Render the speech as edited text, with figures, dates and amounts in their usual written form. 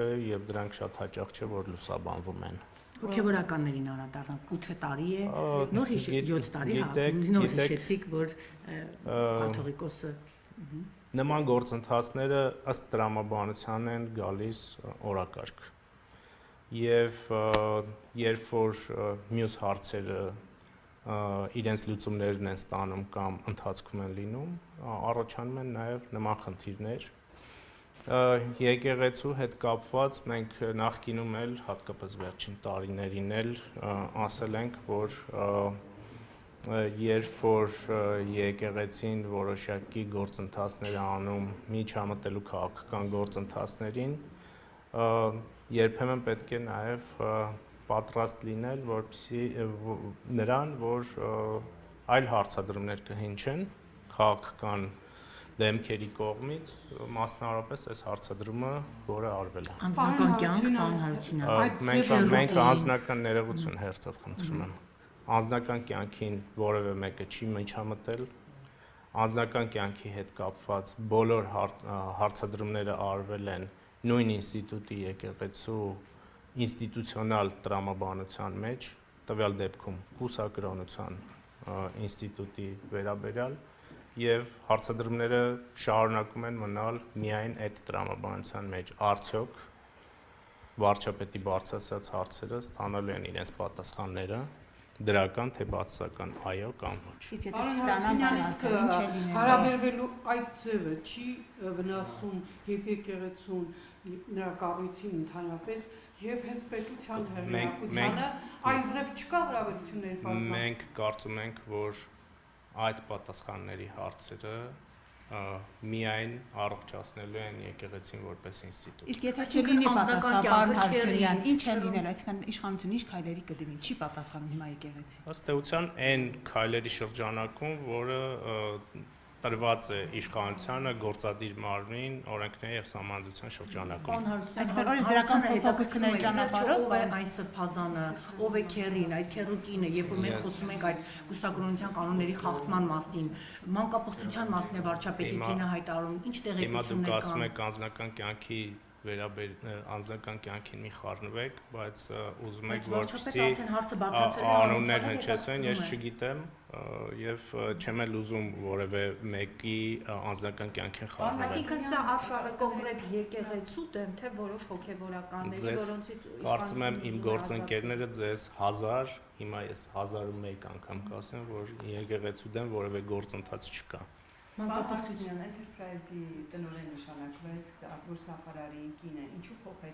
Եվ դրանք շատ հաճախ չէ, որ լուսաբանվում են։ Հոգևորականներին անդրադառնանք 8 տարի է, նոր 7 տարի, նոր հիշեցիք, որ կաթողիկոսը նման գործընթացները ըստ տրամաբանության են գալիս օրակարգ։ Եվ երբ որ մյուս հարցերը իրենց լուծումներն են ստանում կամ ընթացքում են լինում, առաջանում են նաև նման խնդիրներ։ Եկեղեցու հետ կապված մենք նախկինում էլ, հատկապես վերջին տարիներին էլ ասել ենք, որ երբ որ եկեղեցին որոշակի գործընթացներ է անում միջամտելու քաղաքական գործընթացներին, երբեմն պետք է նաև պատրաստ լինել, որպեսզի նրան, որ այլ հարցադրումներ կհնչեն քաղաքական դեմքերի կողմից, մասնավորապես այս հարցադրումը, որը արվել է։ Անձնական կյանք, պարոն Հարությունյան, մենք անձնական ներողություն հերթով խնդրում եմ։ Անձնական կյանքին որևէ մեկը չի միջամտել, անձնական կյանքի հետ կապված բոլոր հարցադրումները արվել են նույն ինստիտուտի եկեղեցու ինստիտուցիոնալ տրամաբանության մեջ, տվյալ դեպքում կուսակրոնության ինստիտուտի վերաբերյալ, եւ հարցադրումները շարունակում են մնալ միայն այդ տրամաբանության մեջ։ Արդյոք վարչապետի բարձրացած հարցերը ստանալու են իրենց պատասխանները, դրական թե բացասական, այո կամ ոչ։ Հարաբերվելու այդ ձևը չի վնասում եւ եկեղեցուն, նրա կառույցին ընդհանրապես եւ հենց պետության հեղինակությանը, այլ ձև չկա հարաբերությունների բացման։ Մենք կարծում ենք, որ այդ պատասխանների հարցերը միայն առողջացնելու են եկեղեցին որպես ինստիտուտ։ Իսկ եթե չլինի պատասխան, պարոն Հարությունյան, ինչ է լինել, այսինքն իշխանությունը ինչ քայլերի կդիմի, չի պատասխանում հիմա եկեղեցին։ Ըստ էության այն քայլերի շրջանակում, որը տրված է իշխանությանը գործադիր մարմին օրենքների եւ սահմանադրության շրջանակում։ Այսինքն դրական փոփոխությունների ճանապարհով ով է այն սրբազանը, ով է քերին, այդ քերուկինը, երբ որ մենք խոսում ենք այդ կուսակրոնության կանոնների խախտման մասին, մանկապղծության մասին է վարչապետի կինը հայտարարում, ինչ տեղեկություններ կան։ Հիմա դուք ասում եք անձնական կյանքի անձնական կյանքին մի խառնվեք, բայց ուզում եք որպեսզի անուններ հնչեցվեն, ես չգիտեմ եւ չեմ էլ ուզում որևէ մեկի անձնական կյանքին խառնվել։ Այսինքն սա արշավը կոնկրետ եկեղեցու դեմ, թե որոշ հոգևորականների, որոնցից կարծում եմ իմ գործընկերները ձեզ 1000, հիմա ես 1001 անգամ կասեմ, որ եկեղեցու դեմ որևէ գործընթաց չկա։ Մանկապղծության Enterprise-ի տնօրեն նշանակվեց Արտուր Սաֆարարի կինը, ինչու փոխեց